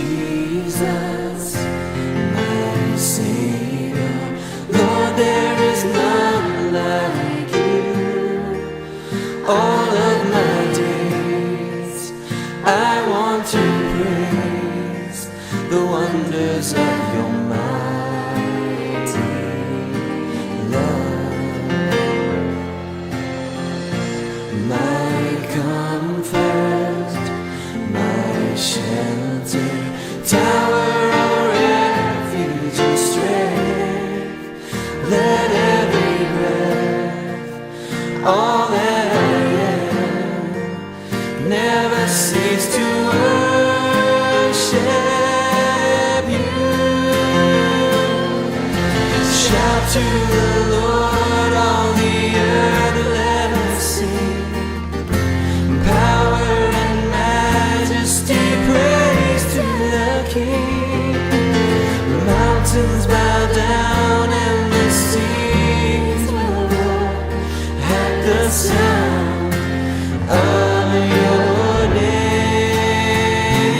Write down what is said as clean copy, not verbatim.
Jesus, my Savior, Lord, there is none like you. All of my days I want to praise the wonders of your mighty love. My comfort, my shelter, tower of refuge and strength, let every breath, all that I am, never cease to worship you. Shout to the Lord, all the earth, let us sing. Power and majesty, praise to the King. The mountains bow down and the seas will roar at the sound